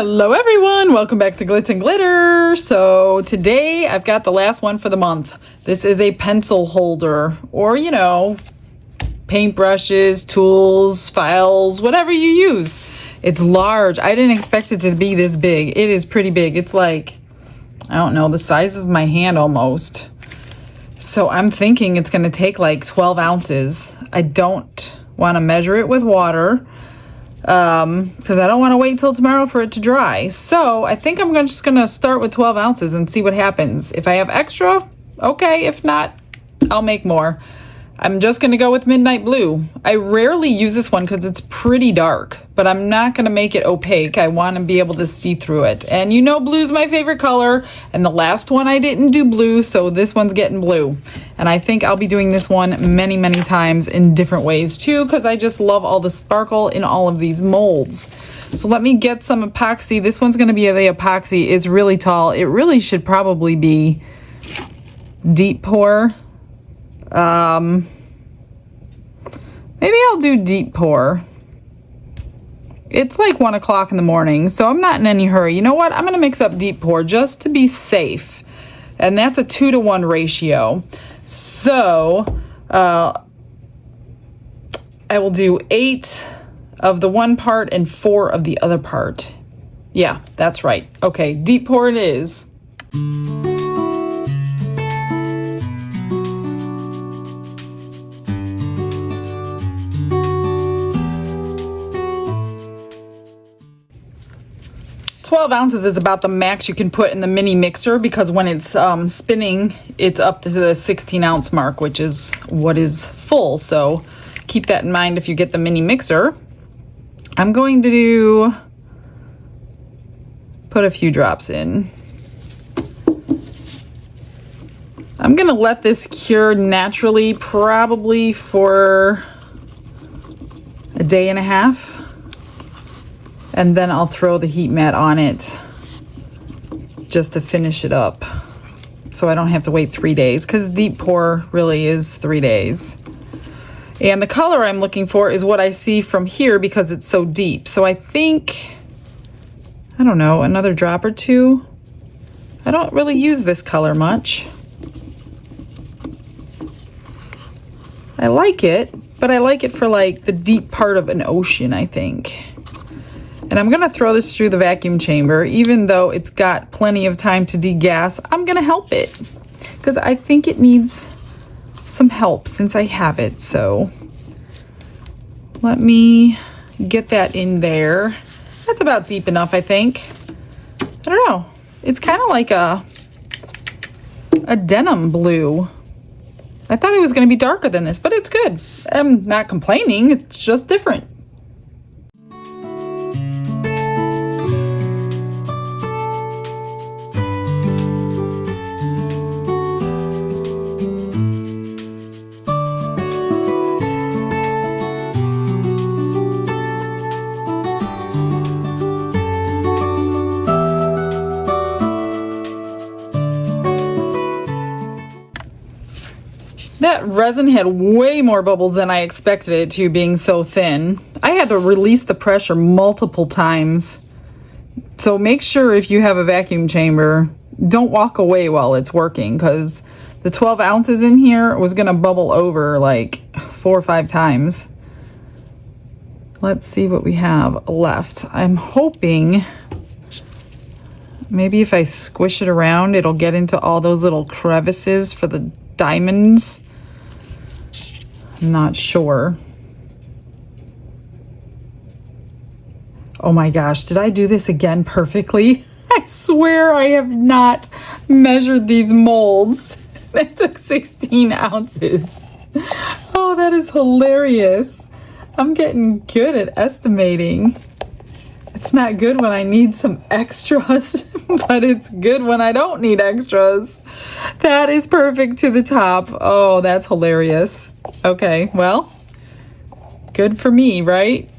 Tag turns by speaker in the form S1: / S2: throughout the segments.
S1: Hello everyone, welcome back to Glitz and Glitter. So today I've got the last one for the month. This is a pencil holder, or paintbrushes, tools, files, whatever you use. It's large. I didn't expect it to be this big. It is pretty big. It's like, I don't know, the size of my hand almost. So I'm thinking it's going to take like 12 ounces. I don't want to measure it with water because I don't want to wait till tomorrow for it to dry. So I think I'm just going to start with 12 ounces and see what happens. If I have extra, okay. If not, I'll make more. I'm just going to go with Midnight Blue. I rarely use this one because it's pretty dark, but I'm not going to make it opaque. I want to be able to see through it. And you know blue's my favorite color, and the last one I didn't do blue, so this one's getting blue. And I think I'll be doing this one many, many times in different ways too, because I just love all the sparkle in all of these molds. So let me get some epoxy. This one's going to be the epoxy. It's really tall. It really should probably be deep pour. Maybe I'll do deep pour. It's like 1 o'clock in the morning, so I'm not in any hurry. You know what? I'm gonna mix up deep pour just to be safe. And that's a 2-to-1 ratio. So, I will do 8 of the one part and 4 of the other part. Yeah, that's right. Okay, deep pour it is. 12 ounces is about the max you can put in the mini mixer, because when it's spinning, it's up to the 16 ounce mark, which is what is full. So keep that in mind if you get the mini mixer. I'm going to put a few drops in. I'm gonna let this cure naturally, probably for a day and a half. And then I'll throw the heat mat on it just to finish it up, so I don't have to wait 3 days, because deep pour really is 3 days. And the color I'm looking for is what I see from here because it's so deep. So I think, I don't know, another drop or two. I don't really use this color much. I like it, but I like it for like the deep part of an ocean, I think. And I'm gonna throw this through the vacuum chamber. Even though it's got plenty of time to degas, I'm gonna help it because I think it needs some help since I have it. So let me get that in there. That's about deep enough, I think. I don't know. It's kind of like a denim blue. I thought it was gonna be darker than this, but it's good. I'm not complaining, it's just different. That resin had way more bubbles than I expected it to, being so thin. I had to release the pressure multiple times. So make sure if you have a vacuum chamber, don't walk away while it's working, because the 12 ounces in here was gonna bubble over like 4 or 5 times. Let's see what we have left. I'm hoping maybe if I squish it around, it'll get into all those little crevices for the diamonds. I'm not sure. Oh my gosh, did I do this again perfectly? I swear I have not measured these molds. That took 16 ounces. Oh, that is hilarious. I'm getting good at estimating. It's not good when I need some extras, but it's good when I don't need extras. That is perfect to the top. Oh, that's hilarious. Okay, well, good for me, right?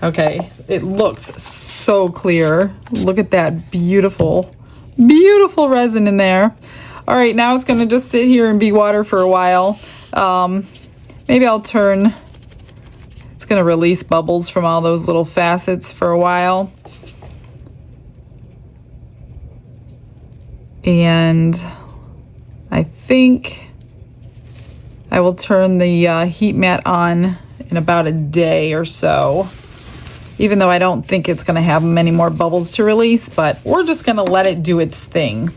S1: Okay, it looks so clear. Look at that beautiful, beautiful resin in there. All right, now it's gonna just sit here and be water for a while. Maybe I'll turn, it's gonna release bubbles from all those little facets for a while. And I think I will turn the heat mat on in about a day or so, even though I don't think it's going to have many more bubbles to release, but we're just going to let it do its thing.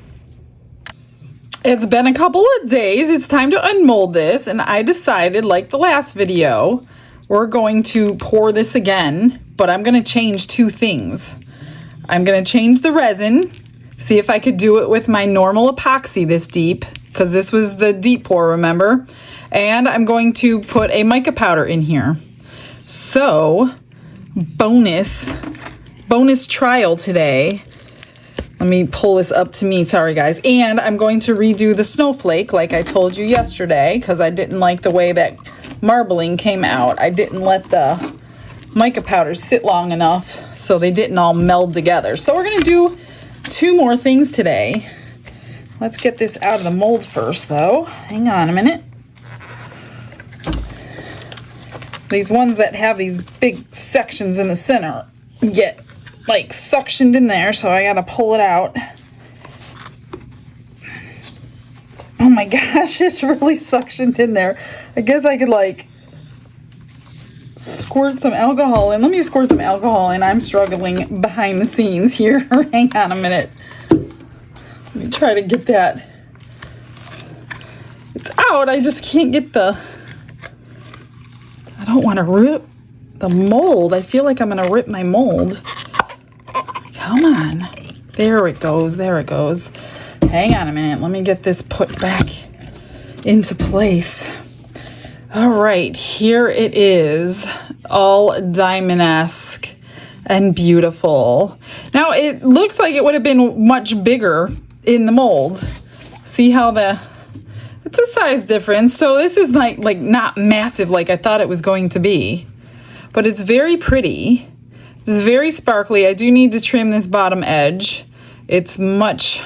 S1: It's been a couple of days. It's time to unmold this, and I decided, like the last video, we're going to pour this again, but I'm going to change two things. I'm going to change the resin, see if I could do it with my normal epoxy this deep, because this was the deep pour, remember? And I'm going to put a mica powder in here. So, bonus trial today. Let me pull this up to me, sorry guys. And I'm going to redo the snowflake like I told you yesterday, because I didn't like the way that marbling came out. I didn't let the mica powder sit long enough so they didn't all meld together. So we're gonna do two more things today. Let's get this out of the mold first though. Hang on a minute. These ones that have these big sections in the center get like suctioned in there, so I gotta pull it out. Oh my gosh, it's really suctioned in there. I guess I could like squirt some alcohol in. Let me squirt some alcohol in. I'm struggling behind the scenes here. Hang on a minute. Let me try to get that. It's out. I just can't get the... I don't want to rip the mold. I feel like I'm going to rip my mold. Come on. There it goes. There it goes. Hang on a minute. Let me get this put back into place. All right. Here it is. All diamond-esque and beautiful. Now, it looks like it would have been much bigger in the mold. See how it's a size difference. So this is like not massive like I thought it was going to be, but it's very pretty. It's very sparkly. I do need to trim this bottom edge. It's much,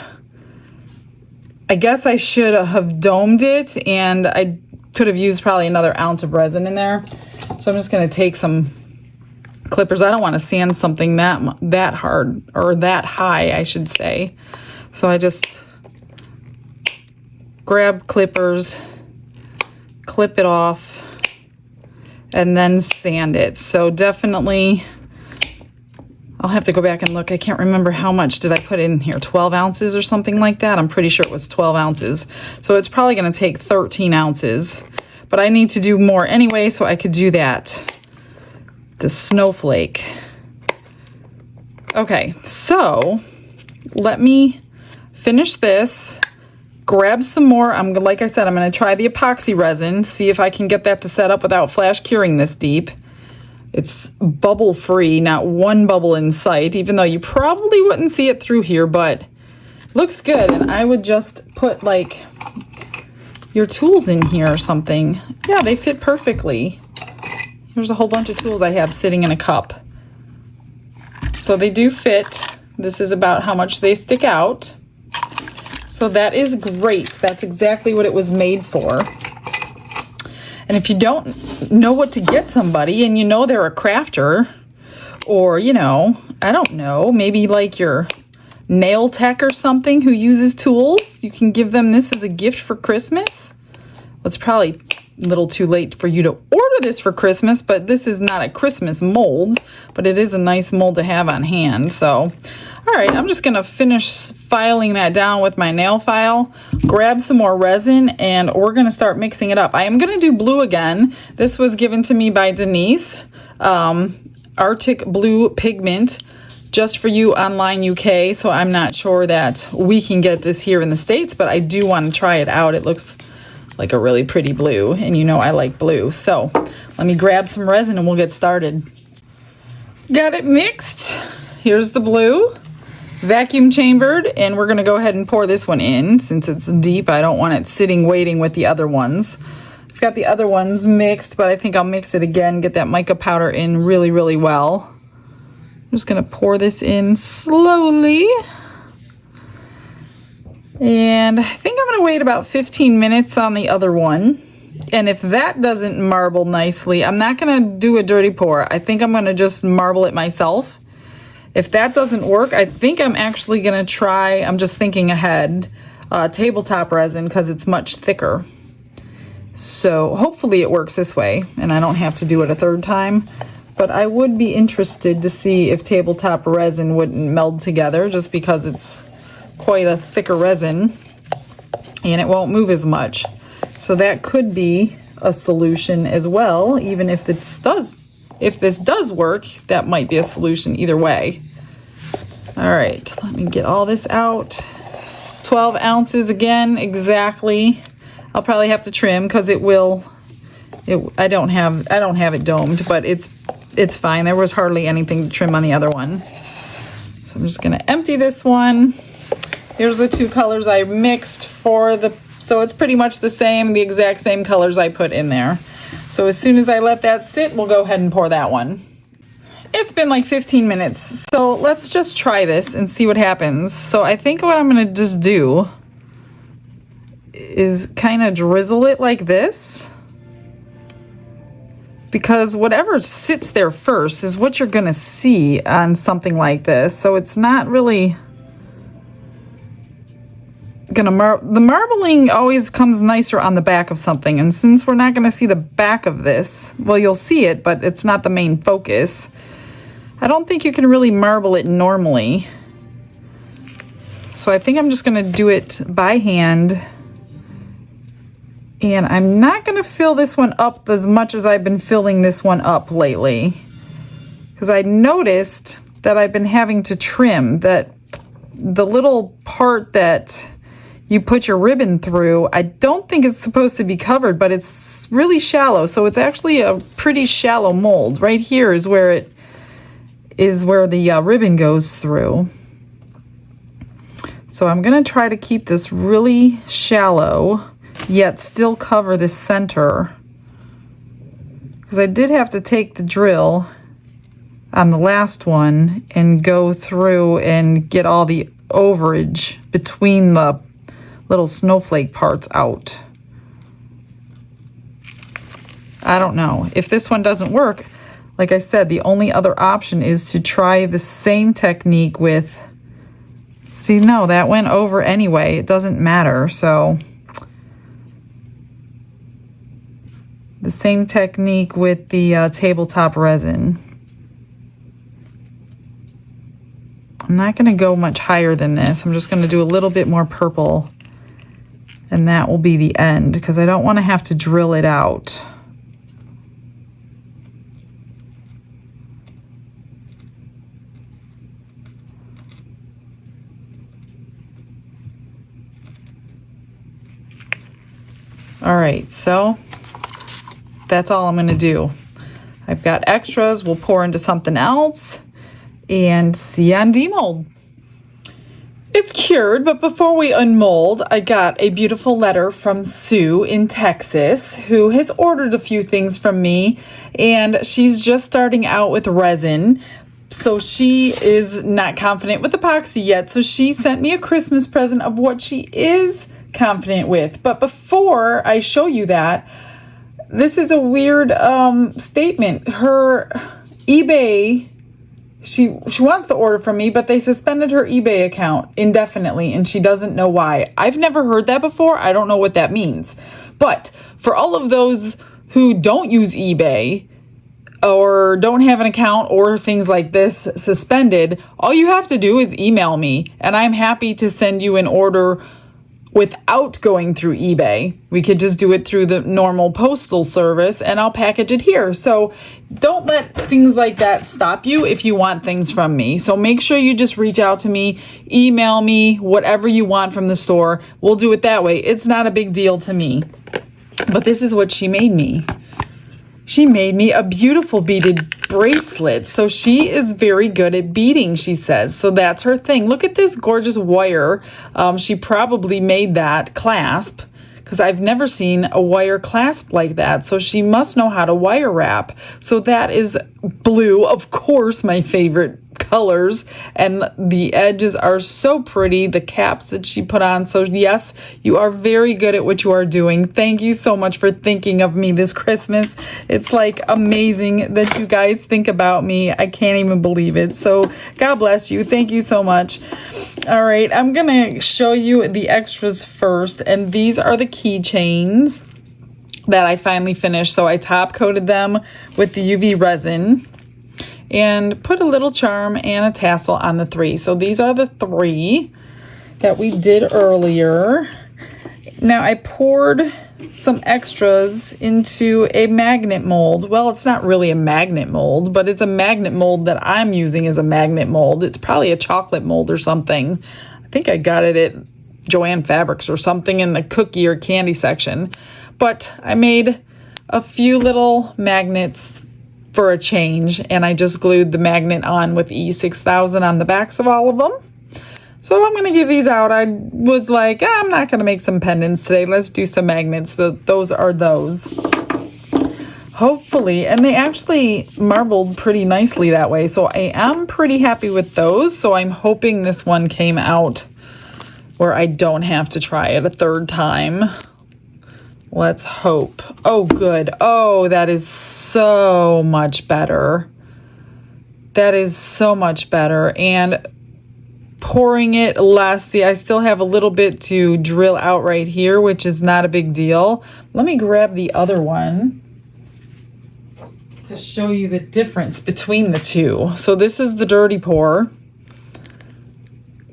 S1: I guess I should have domed it, and I could have used probably another ounce of resin in there. So I'm just going to take some clippers. I don't want to sand something that hard, or that high, I should say. So I just grab clippers, clip it off, and then sand it. So definitely, I'll have to go back and look. I can't remember how much did I put in here, 12 ounces or something like that. I'm pretty sure it was 12 ounces. So it's probably going to take 13 ounces, but I need to do more anyway, so I could do that. The snowflake. Okay, so let me finish this, grab some more. Like I said, I'm going to try the epoxy resin, see if I can get that to set up without flash curing this deep. It's bubble free, not one bubble in sight, even though you probably wouldn't see it through here, but it looks good. And I would just put like your tools in here or something. Yeah, they fit perfectly. Here's a whole bunch of tools I have sitting in a cup. So they do fit. This is about how much they stick out. So that is great. That's exactly what it was made for. And if you don't know what to get somebody, and you know they're a crafter, or, you know, I don't know, maybe like your nail tech or something who uses tools, you can give them this as a gift for Christmas. Well, it's probably a little too late for you to order this for Christmas, but this is not a Christmas mold, but it is a nice mold to have on hand. So, all right, I'm just going to finish filing that down with my nail file, grab some more resin, and we're going to start mixing it up. I am going to do blue again. This was given to me by Denise, Arctic Blue Pigment, just for you online UK. So I'm not sure that we can get this here in the States, but I do want to try it out. It looks like a really pretty blue, and you know I like blue. So let me grab some resin and we'll get started. Got it mixed. Here's the blue, vacuum chambered, and we're going to go ahead and pour this one in. Since it's deep, I don't want it sitting waiting with the other ones. I've got the other ones mixed, but I think I'll mix it again, get that mica powder in really, really well. I'm just going to pour this in slowly. And I think I'm going to wait about 15 minutes on the other one. And if that doesn't marble nicely, I'm not going to do a dirty pour. I think I'm going to just marble it myself If that doesn't work, I think I'm actually gonna try, I'm just thinking ahead, tabletop resin because it's much thicker. So hopefully it works this way and I don't have to do it a third time. But I would be interested to see if tabletop resin wouldn't meld together just because it's quite a thicker resin and it won't move as much. So that could be a solution as well. Even if this does work, that might be a solution either way. All right, let me get all this out. 12 ounces again, exactly. I'll probably have to trim because I don't have it domed, but it's fine. There was hardly anything to trim on the other one. So I'm just gonna empty this one. Here's the two colors I mixed so it's pretty much the exact same colors I put in there. So as soon as I let that sit, we'll go ahead and pour that one. It's been like 15 minutes, so let's just try this and see what happens. So I think what I'm gonna just do is kind of drizzle it like this, because whatever sits there first is what you're gonna see on something like this. So it's not really gonna the marbling always comes nicer on the back of something, and since we're not gonna see the back of this, well, you'll see it, but it's not the main focus. I don't think you can really marble it normally. So I think I'm just gonna do it by hand. And I'm not gonna fill this one up as much as I've been filling this one up lately, because I noticed that I've been having to trim that the little part that you put your ribbon through. I don't think it's supposed to be covered, but it's really shallow. So it's actually a pretty shallow mold. Right here is where the ribbon goes through. So I'm gonna try to keep this really shallow, yet still cover the center. Because I did have to take the drill on the last one and go through and get all the overage between the little snowflake parts out. I don't know. If this one doesn't work, like I said, the only other option is to try the same technique with, see, no, that went over anyway. It doesn't matter. So the same technique with the tabletop resin. I'm not going to go much higher than this. I'm just going to do a little bit more purple, and that will be the end, because I don't want to have to drill it out. All right, so that's all I'm going to do. I've got extras. We'll pour into something else and see you on demold. It's cured, but before we unmold, I got a beautiful letter from Sue in Texas, who has ordered a few things from me, and she's just starting out with resin. So she is not confident with epoxy yet. So she sent me a Christmas present of what she is confident with. But before I show you that, this is a weird statement. Her eBay, she wants to order from me, but they suspended her eBay account indefinitely, and she doesn't know why. I've never heard that before. I don't know what that means. But for all of those who don't use eBay or don't have an account or things like this suspended, all you have to do is email me, and I'm happy to send you an order without going through eBay. We could just do it through the normal postal service, and I'll package it here. So don't let things like that stop you if you want things from me. So make sure you just reach out to me, email me, whatever you want from the store. We'll do it that way. It's not a big deal to me. But this is what she made me. She made me a beautiful beaded bracelet. So she is very good at beading, she says. So that's her thing. Look at this gorgeous wire. She probably made that clasp because I've never seen a wire clasp like that. So she must know how to wire wrap. So that is blue, of course, my favorite colors, and the edges are so pretty, the caps that she put on. So yes, you are very good at what you are doing. Thank you so much for thinking of me this Christmas. It's like amazing that you guys think about me. I can't even believe it. So God bless you. Thank you so much. All right, I'm gonna show you the extras first, and these are the keychains that I finally finished. So I top coated them with the UV resin and put a little charm and a tassel on the 3. So these are the 3 that we did earlier. Now I poured some extras into a magnet mold. Well, it's not really a magnet mold, but it's a magnet mold that I'm using as a magnet mold. It's probably a chocolate mold or something. I think I got it at Joann Fabrics or something in the cookie or candy section. But I made a few little magnets for a change, and I just glued the magnet on with E6000 on the backs of all of them. So I'm going to give these out. I was like, I'm not going to make some pendants today. Let's do some magnets. So those are those. Hopefully, and they actually marbled pretty nicely that way. So I am pretty happy with those. So I'm hoping this one came out where I don't have to try it a third time. Let's hope. Oh, good. Oh, that is so much better. That is so much better. And pouring it less. See, I still have a little bit to drill out right here, which is not a big deal. Let me grab the other one to show you the difference between the two. So this is the dirty pour.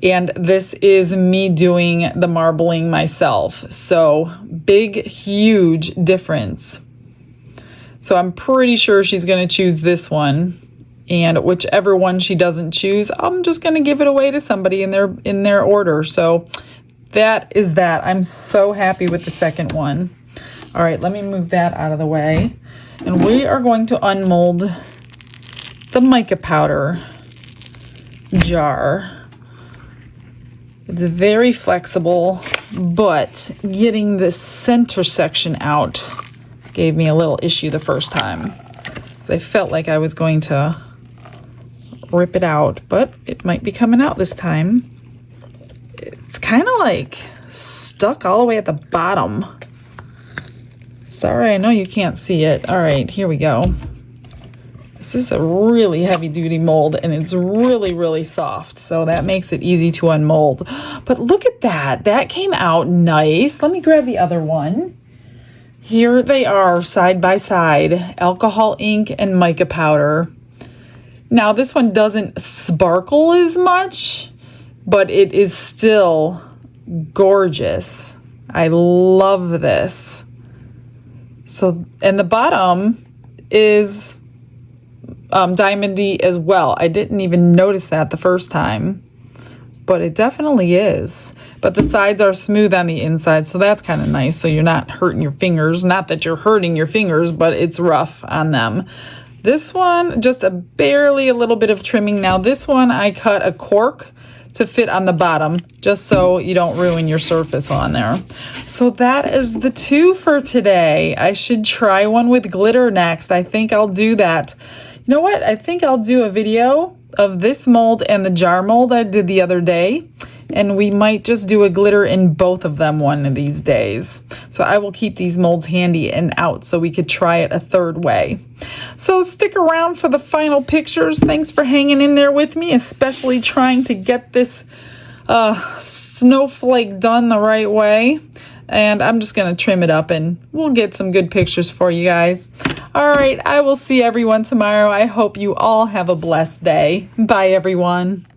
S1: And this is me doing the marbling myself. So big, huge difference. So I'm pretty sure she's going to choose this one. And whichever one she doesn't choose, I'm just going to give it away to somebody in their order. So that is that. I'm so happy with the second one. All right, let me move that out of the way. And we are going to unmold the mica powder jar. It's very flexible, but getting the center section out gave me a little issue the first time. I felt like I was going to rip it out, but it might be coming out this time. It's kind of like stuck all the way at the bottom. Sorry, I know you can't see it. All right, here we go. This is a really heavy duty mold, and it's really, really soft. So that makes it easy to unmold. But look at that. That came out nice. Let me grab the other one. Here they are side by side, alcohol ink and mica powder. Now this one doesn't sparkle as much, but it is still gorgeous. I love this. So, and the bottom is diamondy as well. I didn't even notice that the first time, but it definitely is. But the sides are smooth on the inside, so that's kind of nice. So you're not hurting your fingers. Not that you're hurting your fingers, but it's rough on them. This one, just barely a little bit of trimming. Now this one, I cut a cork to fit on the bottom, just so you don't ruin your surface on there. So that is the 2 for today. I should try one with glitter next. I think I'll do that. You know what? I think I'll do a video of this mold and the jar mold I did the other day. And we might just do a glitter in both of them one of these days. So I will keep these molds handy and out so we could try it a third way. So stick around for the final pictures. Thanks for hanging in there with me, especially trying to get this snowflake done the right way. And I'm just going to trim it up and we'll get some good pictures for you guys. All right, I will see everyone tomorrow. I hope you all have a blessed day. Bye, everyone.